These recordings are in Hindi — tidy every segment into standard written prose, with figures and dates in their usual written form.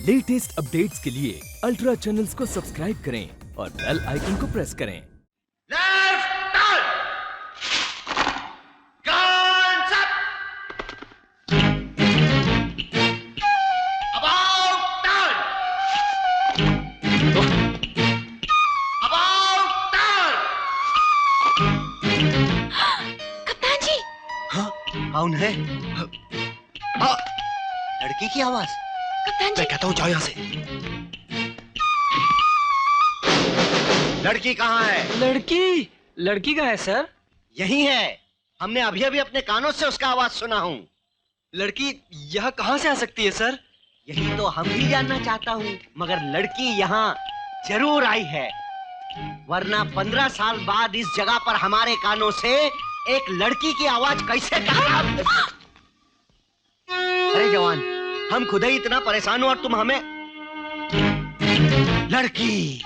लेटेस्ट अपडेट्स के लिए अल्ट्रा चैनल्स को सब्सक्राइब करें और बेल आइकन को प्रेस करें। कौन है? लड़की की आवाज। कप्तान जी, मैं कहता हूँ जाओ यहाँ से। लड़की कहाँ है? लड़की कहाँ है सर? यही है, हमने अभी अभी अपने कानों से उसका आवाज सुना हूँ। लड़की यहाँ कहाँ से आ सकती है सर? यही तो हम भी जानना चाहता हूँ, मगर लड़की यहाँ जरूर आई है, वरना 15 साल बाद इस जगह पर हमारे कानों से एक लड़की की आवाज कैसे अरे जवान, हम खुद ही इतना परेशान हो और तुम हमें लड़की।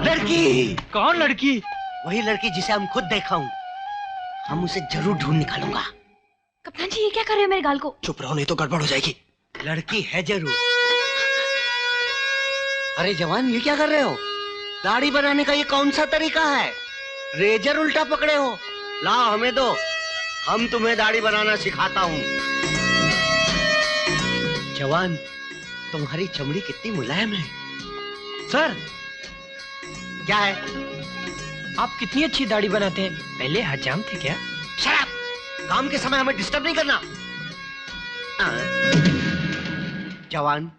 लड़की कौन लड़की? वही लड़की जिसे हम खुद देखा हूं। हम उसे जरूर ढूंढ निकालूंगा। कप्तान जी, ये क्या कर रहे हो मेरे गाल को? चुप रहो नहीं तो गड़बड़ हो जाएगी। लड़की है जरूर। अरे जवान, ये क्या कर रहे हो? दाढ़ी बनाने का ये कौन सा तरीका है? रेजर उल्टा पकड़े हो। लाओ हमें दो, हम तुम्हें दाढ़ी बनाना सिखाता हूँ। जवान, तुम्हारी चमड़ी कितनी मुलायम है। सर, क्या है? आप कितनी अच्छी दाढ़ी बनाते हैं। पहले हजाम थे क्या? शराब, काम के समय हमें डिस्टर्ब नहीं करना। जवान,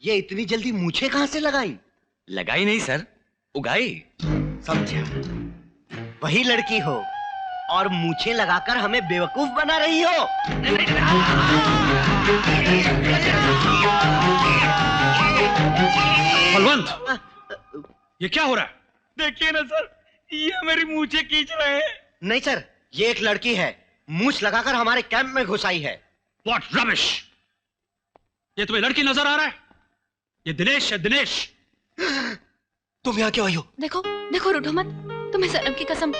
ये इतनी जल्दी मूछें कहां से लगाई? लगाई नहीं सर, उगाई। समझा, वही लड़की हो और मूछें लगाकर हमें बेवकूफ बना रही हो। बलवंत, ये क्या हो रहा है? देखिए ना सर, ये मेरी मूछें खींच रहे हैं। नहीं सर, ये एक लड़की है, मूछ लगाकर हमारे कैंप में घुस आई है। What rubbish! ये तुम्हें लड़की नजर आ रहा है? ये दिनेश है, दिनेश। तुम यहाँ क्यों आई हो? देखो देखो, रूठो मत। तुम्हें सनम की कसम,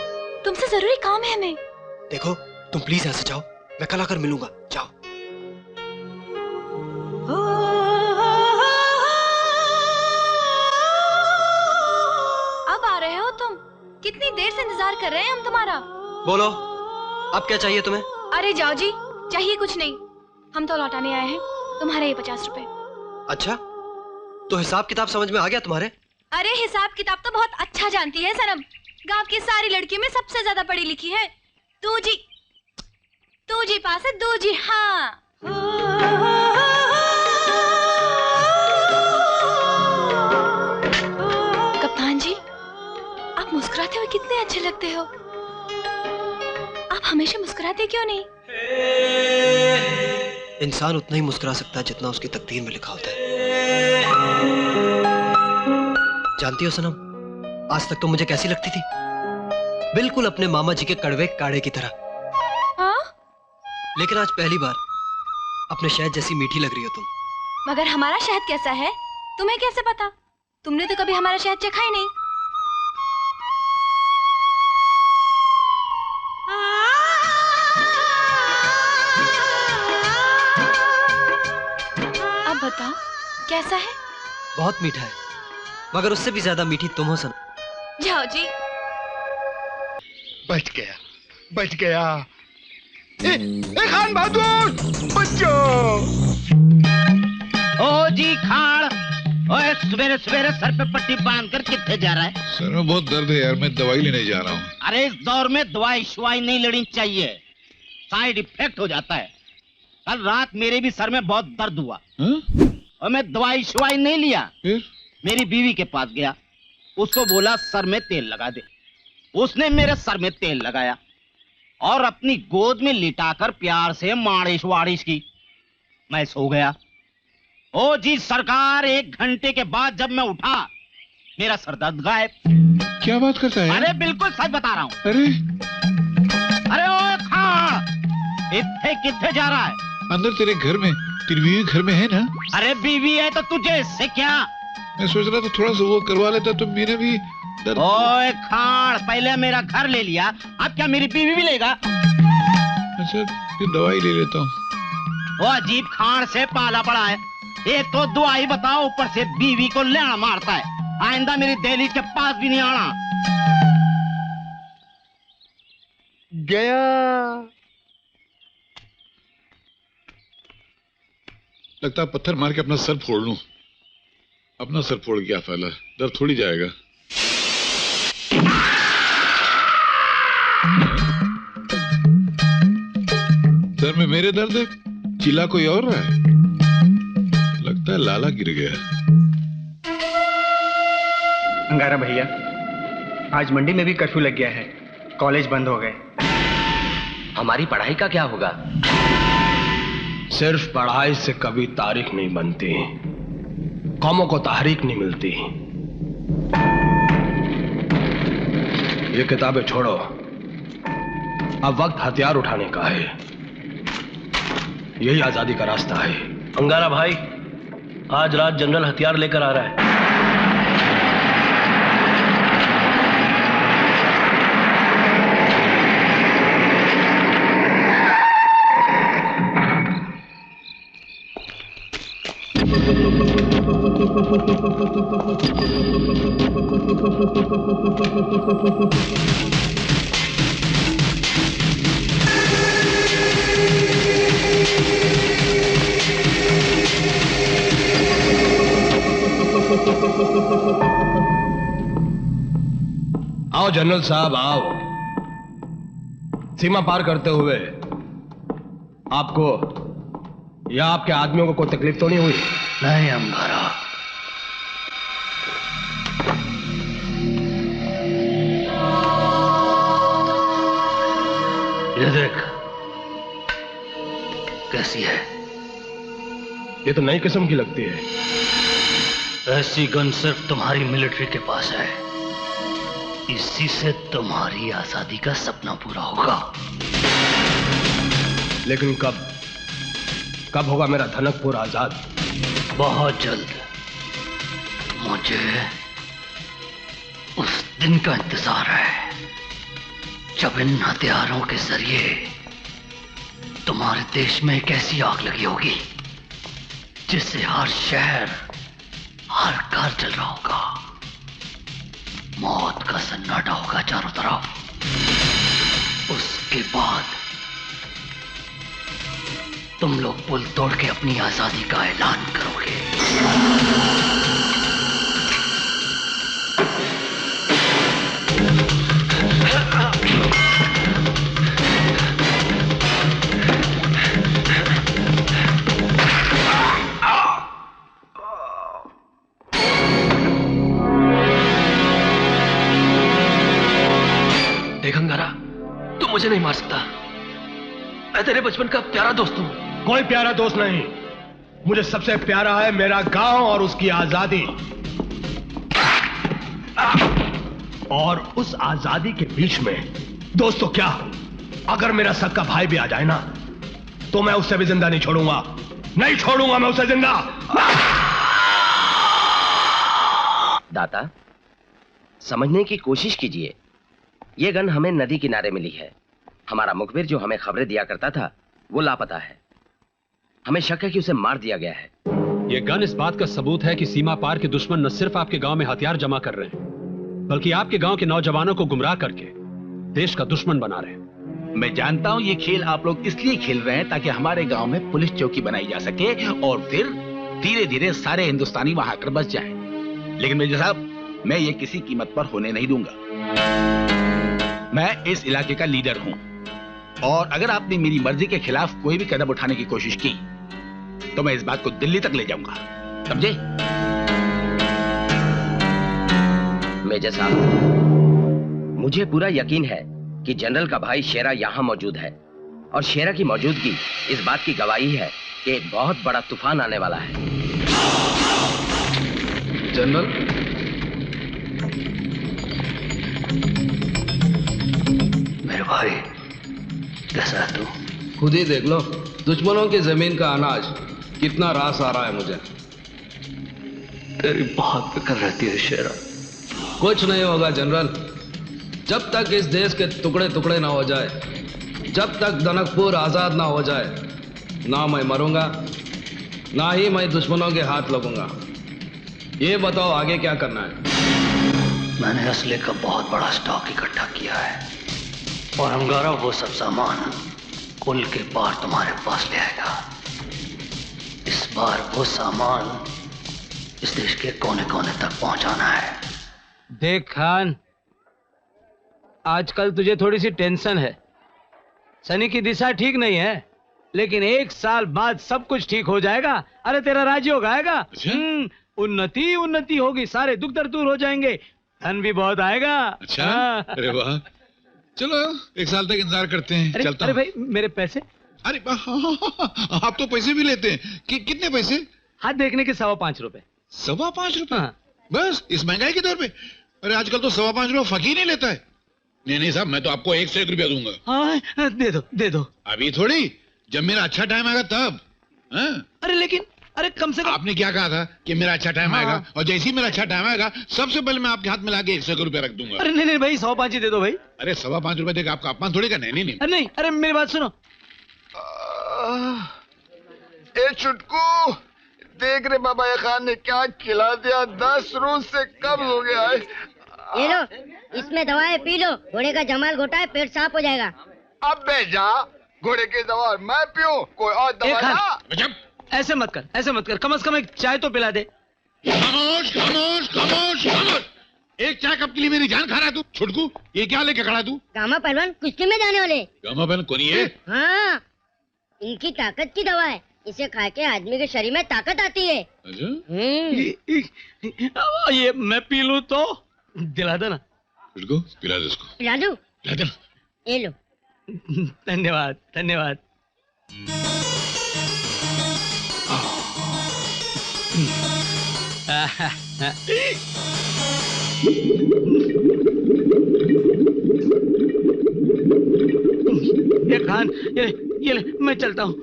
तुमसे जरूरी काम है हमें। देखो, तुम प्लीज यहाँ से जाओ, मैं कल आकर मिलूंगा। जाओ। अब आ रहे हो तुम? कितनी देर से इंतजार कर रहे हैं हम तुम्हारा। बोलो, अब क्या चाहिए तुम्हें? अरे जाओ जी, चाहिए कुछ नहीं, हम तो लौटाने आए हैं तुम्हारे ये 50 रुपए। अच्छा, तो हिसाब किताब समझ में आ गया तुम्हारे? अरे हिसाब किताब तो बहुत अच्छा जानती है सनम। गांव की सारी लड़कियों में सबसे ज्यादा पढ़ी लिखी है। तू जी पास है, दू जी। हाँ, कप्तान जी, आप मुस्कुराते हुए कितने अच्छे लगते हो। आप हमेशा मुस्कुराते क्यों नहीं? इंसान उतना ही मुस्कुरा सकता है जितना उसकी तकदीर में लिखा होता है। जानती हो सनम, आज तक तो मुझे कैसी लगती थी? बिल्कुल अपने मामा जी के कड़वे काढ़े की तरह। हाँ? लेकिन आज पहली बार अपने शहद जैसी मीठी लग रही हो तुम। मगर हमारा शहद कैसा है तुम्हें कैसे पता? तुमने तो कभी हमारा शहद चखा ही नहीं। अब बताओ कैसा है? बहुत मीठा है, मगर उससे भी ज्यादा मीठी तुम हो सनम। जाओ जी। बच गया। ए खान बहादुर, बच्चो। ओ जी खान, ओए सवेरे सवेरे सर पे पट्टी बांधकर कितने जा रहा है? सर में बहुत दर्द है यार, मैं दवाई लेने जा रहा हूँ। अरे इस दौर में दवाई शुवाई नहीं लेनी चाहिए, साइड इफेक्ट हो जाता है। कल रात मेरे भी सर में बहुत दर्द हुआ और मैं दवाई शुवाई नहीं लिया। फिर मेरी बीवी के पास गया, उसको बोला सर में तेल लगा दे। उसने मेरे सर में तेल लगाया और अपनी गोद में लिटाकर प्यार से मालिश वालिश की। मैं सो गया। ओ जी सरकार, 1 घंटे के बाद जब मैं उठा, मेरा सर दर्द गायब। क्या बात करता है? अरे बिल्कुल सच बता रहा हूँ। अरे ओ खान, इतने कितने जा रहा है? अंदर तेरे घर में, तेरी बीवी घर में है ना? अरे बीवी है तो तुझे इससे क्या? मैं सोच रहा था थोड़ा सा वो करवा लेता तो मेरा भी दर्द। ओए खान, पहले मेरा घर ले लिया, अब क्या मेरी बीवी भी लेगा? अच्छा फिर दवाई ले लेता हूँ। वो अजीब खान से पाला पड़ा है। एक तो दुआई बताओ, ऊपर से बीवी को लेना मारता है। आइंदा मेरी दहलीज के पास भी नहीं आना। गया। लगता है पत्थर मार के अपना सर फोड़ लूं। अपना सर फोड़ क्या फायदा, दर्द थोड़ी जाएगा। सर में मेरे दर्द है, चिल्ला कोई और रहा है। लगता है लाला गिर गया। अंगारा भैया, आज मंडी में भी कर्फ्यू लग गया है, कॉलेज बंद हो गए। हमारी पढ़ाई का क्या होगा? सिर्फ पढ़ाई से कभी तारीख नहीं बनती, कौमों को तहरीक नहीं मिलती। ये किताबें छोड़ो, अब वक्त हथियार उठाने का है। यही आजादी का रास्ता है। अंगारा भाई, आज रात जनरल हथियार लेकर आ रहा है। आओ जनरल साहब आओ। सीमा पार करते हुए आपको या आपके आदमियों को कोई तकलीफ तो नहीं हुई? नहीं अंगारा, ये देख कैसी है। ये तो नई किस्म की लगती है। ऐसी गन सिर्फ तुम्हारी मिलिट्री के पास है। इसी से तुम्हारी आजादी का सपना पूरा होगा। लेकिन कब होगा मेरा धनकपुर आजाद? बहुत जल्द। मुझे उस दिन का इंतजार है जब इन हथियारों के जरिए तुम्हारे देश में एक ऐसी आग लगी होगी जिससे हर शहर, हर घर जल रहा होगा। मौत का सन्नाटा होगा चारों तरफ। उसके बाद तुम लोग पुल तोड़ के अपनी आजादी का ऐलान करोगे। देख अंगारा, तू मुझे नहीं मार सकता। मैं तेरे बचपन का प्यारा दोस्त हूं। कोई प्यारा दोस्त नहीं, मुझे सबसे प्यारा है मेरा गांव और उसकी आजादी। और उस आजादी के बीच में दोस्तों क्या, अगर मेरा सक्का भाई भी आ जाए ना तो मैं उससे भी जिंदा नहीं छोड़ूंगा। नहीं छोड़ूंगा मैं उसे जिंदा। दाता, समझने की कोशिश कीजिए। ये गन हमें नदी किनारे मिली है। हमारा मुखबिर जो हमें खबरें दिया करता था वो लापता है। हमें शक है कि उसे मार दिया गया है। ये गन इस बात का सबूत है कि सीमा पार के दुश्मन न सिर्फ आपके गांव में हथियार जमा कर रहे हैं, बल्कि आपके गांव के नौजवानों को गुमराह करके देश का दुश्मन बना रहे हैं। मैं जानता हूं ये खेल आप लोग इसलिए खेल रहे हैं ताकि हमारे गांव में पुलिस चौकी बनाई जा सके और फिर धीरे धीरे सारे हिंदुस्तानी वहां आकर बस जाएं। लेकिन मेजर साहब, मैं ये किसी कीमत पर होने नहीं दूंगा। मैं इस इलाके का लीडर हूं और अगर आपने मेरी मर्जी के खिलाफ कोई भी कदम उठाने की कोशिश की तो मैं इस बात को दिल्ली तक ले जाऊंगा, समझे? मेजर साहब, मुझे पूरा यकीन है कि जनरल का भाई शेरा यहाँ मौजूद है और शेरा की मौजूदगी इस बात की गवाही है कि एक बहुत बड़ा तूफान आने वाला है। जनरल, मेरे भाई कैसा है तू? खुद ही देख लो, दुश्मनों की जमीन का अनाज कितना रास आ रहा है मुझे। तेरी बहुत फिक्र रहती है शेरा। कुछ नहीं होगा जनरल, जब तक इस देश के टुकड़े टुकड़े ना हो जाए जब तक दनकपुर आजाद ना हो जाए, ना मैं मरूंगा, ना ही मैं दुश्मनों के हाथ लगूंगा। ये बताओ आगे क्या करना है? मैंने असले का बहुत बड़ा स्टॉक इकट्ठा किया है और अंगारा वो सब सामान पुल के पार तुम्हारे पास ले आएगा। इस बार वो सामान इस देश के कोने कोने तक पहुंचाना है। देख खान, आजकल तुझे थोड़ी सी टेंशन है। सनी की दिशा ठीक नहीं है, लेकिन 1 साल बाद सब कुछ ठीक हो जाएगा। अरे तेरा राज्य आएगा। उन्नति उन्नति होगी, सारे दुख दर्द दूर हो जाएंगे, धन भी बहुत आएगा। अच्छा, अरे वाह, चलो 1 साल तक इंतजार करते हैं। चलता अरे भाई मेरे पैसे। अरे आप तो पैसे भी लेते हैं। कितने पैसे? हाथ देखने के 5.25 रुपए। 5.25 रुपए? बस इस महंगाई के दौर पे? अरे आजकल तो 5.25 रुपए फकीर नहीं लेता है। नहीं साहब, मैं तो आपको 1 रुपया दूंगा। हाँ, दे दो। अभी थोड़ी, जब मेरा अच्छा टाइम आएगा तब। अरे लेकिन कम से कम आपने क्या कहा था कि मेरा अच्छा टाइम आएगा, और जैसे ही मेरा अच्छा टाइम आएगा सबसे पहले मैं आपके हाथ में लाके 100 रुपया रख दूंगा। अरे नहीं भाई, 105 ही दे दो भाई। अरे 5.25 रुपए देगा आपका अपमान थोड़ी का। नहीं। अरे मेरी बात सुनो। ए चुटकू, देख रे बाबा ये खान ने क्या खिला दिया। 10 रोज से कम हो गया है। ये लो, इसमें दवा है, पी लो। घोड़े का जमाल घोटा है, पेट साफ हो जाएगा। अब बे जा, घोड़े की दवा मैं पीऊं, कोई और दवा ना। ऐसे मत कर, कम से कम एक चाय तो पिला दे। खामोश। एक चाय कप के लिए मेरी जान खा रहा है तू? छुटकू, ये क्या लेके खड़ा तू? गामा पहलवान कुश्ती में जाने वाले। गामा पहलवान कौन है? हाँ, इनकी ताकत की दवा है। इसे खा के आदमी के शरीर में ताकत आती है। ये मैं पी लूं तो दिला देना। पिला दे इसको। पिला दूं? ये लो। धन्यवाद। ये खान, ये ले, मैं चलता हूँ।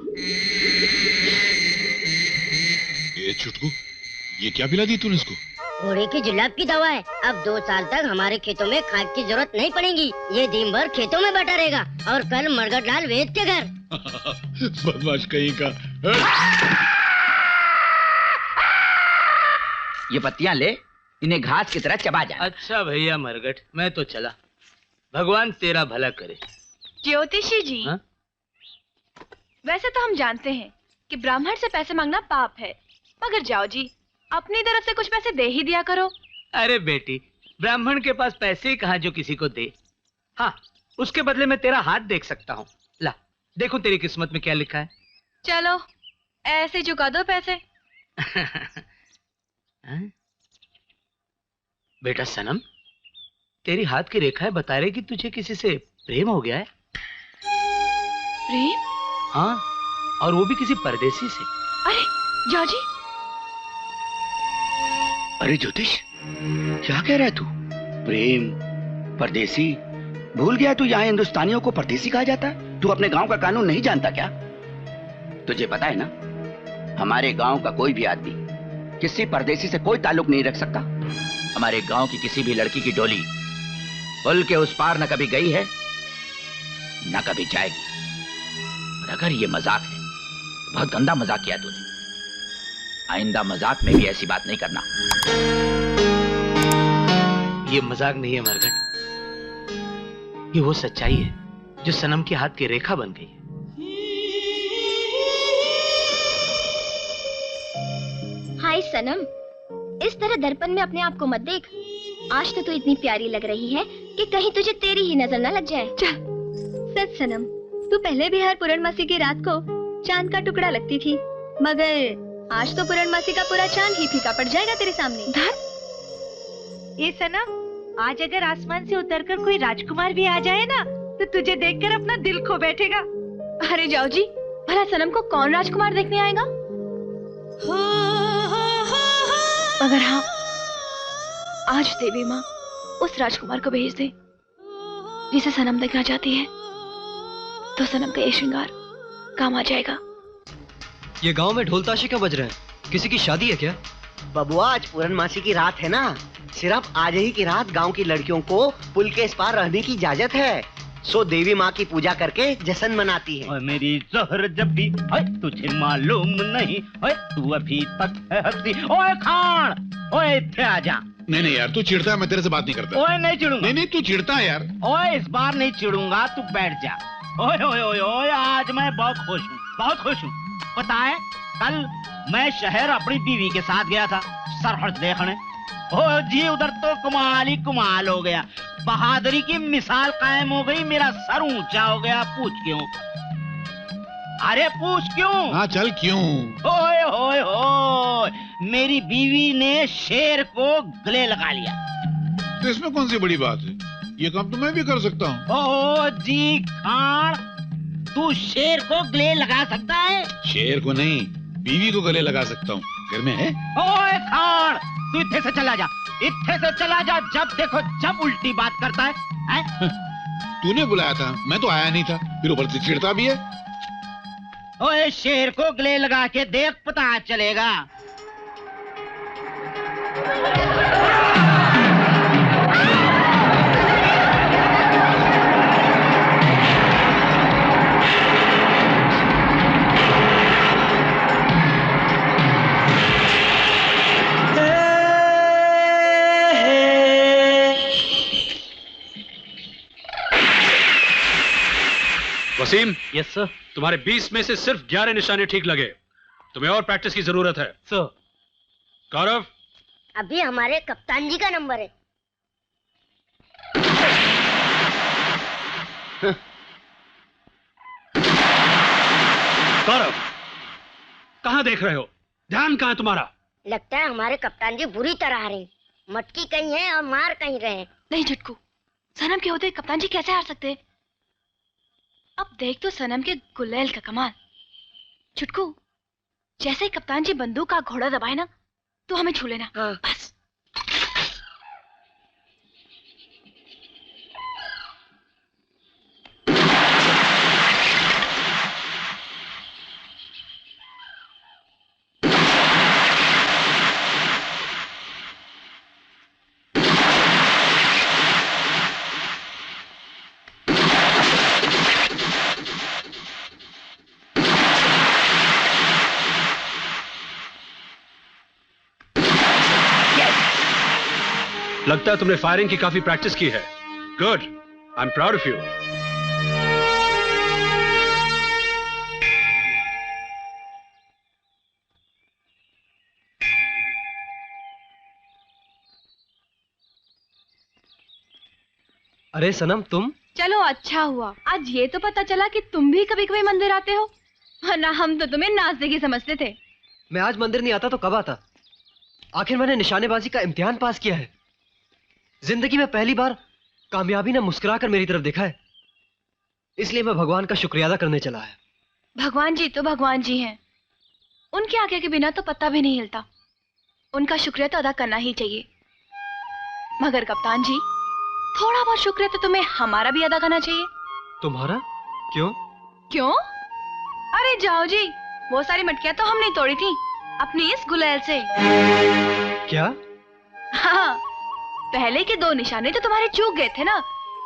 ये छुटकू, ये क्या पिला दी तूने इसको? घोड़े की जुलाब की दवा है। अब 2 साल तक हमारे खेतों में खाद की जरूरत नहीं पड़ेगी। ये दिन भर खेतों में बैठा रहेगा और कल मरगट लाल वेद के घर। बदमाश कहीं का। ये पत्तियां ले, इन्हें घास की तरह चबा जा। अच्छा भैया मरगट, मैं तो चला। भगवान तेरा भला करे। ज्योतिषी जी, वैसे तो हम जानते हैं कि ब्राह्मण से पैसे मांगना पाप है, मगर जाओ जी, अपनी तरफ से कुछ पैसे दे ही दिया करो। अरे बेटी, ब्राह्मण के पास पैसे ही कहाँ जो किसी को दे। हाँ, उसके बदले में तेरा हाथ देख सकता हूँ। ला, देखो तेरी किस्मत में क्या लिखा है। चलो, ऐसे चुका दो पैसे। बेटा सनम, तेरी हाथ की रेखाएं बता रही कि तुझे किसी से प्रेम हो गया है। प्रेम? हाँ, और वो भी किसी परदेसी से। अरे जाओ जी। अरे ज्योतिष, क्या कह रहा है तू? प्रेम, परदेसी, भूल गया तू यहाँ हिंदुस्तानियों को परदेसी कहा जाता है? तू अपने गांव का कानून नहीं जानता क्या? तुझे पता है ना, हमारे गांव का कोई भी आदमी किसी परदेसी से कोई ताल्लुक नहीं रख सकता। हमारे गांव की किसी भी लड़की की डोली पुल के उस पार न कभी गई है न कभी जाएगी। और अगर ये मजाक है, बहुत गंदा मजाक किया तूने। आइंदा मजाक में भी ऐसी बात नहीं करना। ये मजाक नहीं है मरगट, ये वो सच्चाई है जो सनम के हाथ की रेखा बन गई है। हाय सनम, इस तरह दर्पण में अपने आप को मत देख। आज तो तू इतनी प्यारी लग रही है कि कहीं तुझे तेरी ही नजर न लग जाए। सच सनम, तू पहले भी हर पूर्णमासी की रात को चांद का टुकड़ा लगती थी, मगर आज तो पूर्णमासी का पूरा चांद ही फीका पड़ जाएगा तेरे सामने। ये सनम, आज अगर आसमान से उतरकर कोई राजकुमार भी आ जाए ना, तो तुझे देखकर अपना दिल खो बैठेगा। अरे जाओ जी, भला सनम को कौन राजकुमार देखने आएगा? मगर हाँ, आज देवी माँ उस राजकुमार को भेज दे जिसे सनम देखना चाहती है, तो सनम का ये श्रृंगार काम आ जाएगा। ये गांव में ढोल ताशे क्या बज रहे हैं? किसी की शादी है क्या? बबुआ, आज पूर्णमासी की रात है ना, सिर्फ आज ही की रात गांव की लड़कियों को पुल के इस पार रहने की इजाजत है। सो देवी माँ की पूजा करके जश्न मनाती है। और मेरी जोहर जब भी तुझे मालूम नहीं, तू अभी तक है हंसी। ओए खान, ओए इत्थे आजा। नहीं यार, तू चिढ़ता है, मैं तेरे से बात नहीं करता। ओए नहीं चिढ़ूंगा। नहीं तू चिढ़ता है यार। ओए इस बार नहीं चिढ़ूंगा, तू बैठ जा। ओए ओए ओए ओए, आज मैं बहुत खुश हूँ, बहुत खुश हूँ। पता है, कल मैं शहर अपनी बीवी के साथ गया था सरहद देखने। ओ जी, उधर तो कमाल ही कमाल हो गया। बहादुरी की मिसाल कायम हो गई, मेरा सर ऊंचा हो गया। पूछ क्यों? अरे पूछ क्यों? हाँ चल क्यों? ओए ओए ओए, मेरी बीवी ने शेर को गले लगा लिया। तो इसमें कौन सी बड़ी बात है? ये काम तो मैं भी कर सकता हूँ। ओ जी खान, तू शेर को गले लगा सकता है? शेर को नहीं, बीवी को गले लगा सकता हूँ। घर में है? ओए खान, तू इत्थे से चला जा, इत्थे से चला जा। जब देखो जब उल्टी बात करता है? तूने बुलाया था, मैं तो आया नहीं था, फिर ऊपर से चिढ़ता भी है। ओए शेर को गले लगा के देख, पता चलेगा। वसीम। Yes sir. तुम्हारे 20 में से सिर्फ 11 निशाने ठीक लगे। तुम्हें और प्रैक्टिस की जरूरत है। सर। गौरव, अभी हमारे कप्तान जी का नंबर है। गौरव, कहां देख रहे हो? ध्यान कहां है तुम्हारा? लगता है हमारे कप्तान जी बुरी तरह हारे। मटकी कहीं है और मार कहीं रहे। नहीं झुटकू, सनम के होते कप्तान जी कैसे हार सकते? अब देख तो सनम के गुलेल का कमाल। छुटकू, जैसे ही कप्तान जी बंदूक का घोड़ा दबाए ना, तो हमें छू लेना। हाँ। बस। लगता है तुमने फायरिंग की काफी प्रैक्टिस की है। Good, I am proud of you. अरे सनम, तुम? चलो अच्छा हुआ, आज ये तो पता चला कि तुम भी कभी कभी मंदिर आते हो, वरना हम तो तुम्हें नाज़ेगी समझते थे। मैं आज मंदिर नहीं आता तो कब आता? आखिर मैंने निशानेबाजी का इम्तिहान पास किया है। जिंदगी में पहली बार कामयाबी ने मुस्कुराकर मेरी तरफ देखा है, इसलिए मैं भगवान का शुक्रिया अदा करने चला है। भगवान जी तो भगवान जी हैं, उनके आगे के बिना तो पत्ता भी नहीं हिलता। उनका शुक्रिया तो अदा करना ही चाहिए। मगर कप्तान जी, थोड़ा बहुत शुक्रिया तो तुम्हें हमारा भी अदा करना चाहिए। तुम्हारा? क्यों? क्यों? अरे जाओ जी, वो सारी मटकियां तो हमने तोड़ी थी अपनी इस गुलेल से। क्या? हाँ, पहले के 2 निशाने तो तुम्हारे चूक गए थे ना,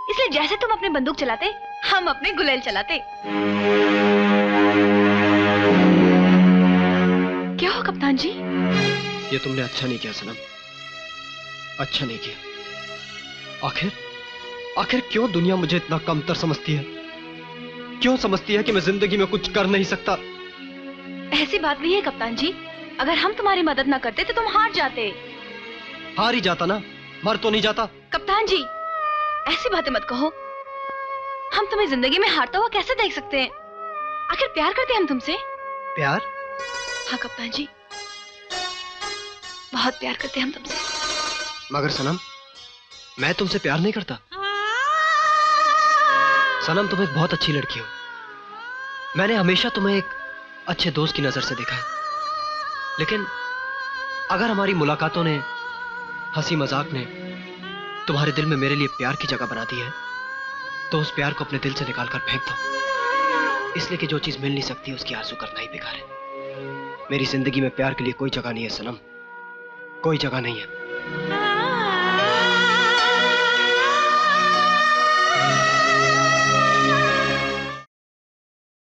इसलिए जैसे तुम अपनी बंदूक चलाते, हम अपने गुलेल चलाते। क्या हो कप्तान जी? ये तुमने अच्छा नहीं किया सनम, अच्छा नहीं किया। आखिर क्यों दुनिया मुझे इतना कमतर समझती है? क्यों समझती है कि मैं जिंदगी में कुछ कर नहीं सकता? ऐसी बात नहीं है कप्तान जी, अगर हम तुम्हारी मदद ना करते तो तुम हार जाते। हार ही जाता ना, मर तो नहीं जाता। कप्तान जी, ऐसी बातें मत कहो। हम तुम्हें जिंदगी में हारता हुआ कैसे देख सकते हैं? आखिर प्यार करते हैं हम तुमसे। प्यार? हाँ कप्तान जी, बहुत प्यार करते हैं हम तुमसे। मगर सनम, मैं तुमसे प्यार नहीं करता। सनम, तुम एक बहुत अच्छी लड़की हो। मैंने हमेशा तुम्हें एक अच्छे दोस्त की नजर से देखा है, लेकिन अगर हमारी मुलाकातों ने, हंसी मजाक ने तुम्हारे दिल में मेरे लिए प्यार की जगह बना दी है, तो उस प्यार को अपने दिल से निकाल कर फेंक दो। इसलिए कि जो चीज मिल नहीं सकती उसकी आरज़ू करना ही बेकार है। मेरी जिंदगी में प्यार के लिए कोई जगह नहीं है सनम, कोई जगह नहीं है।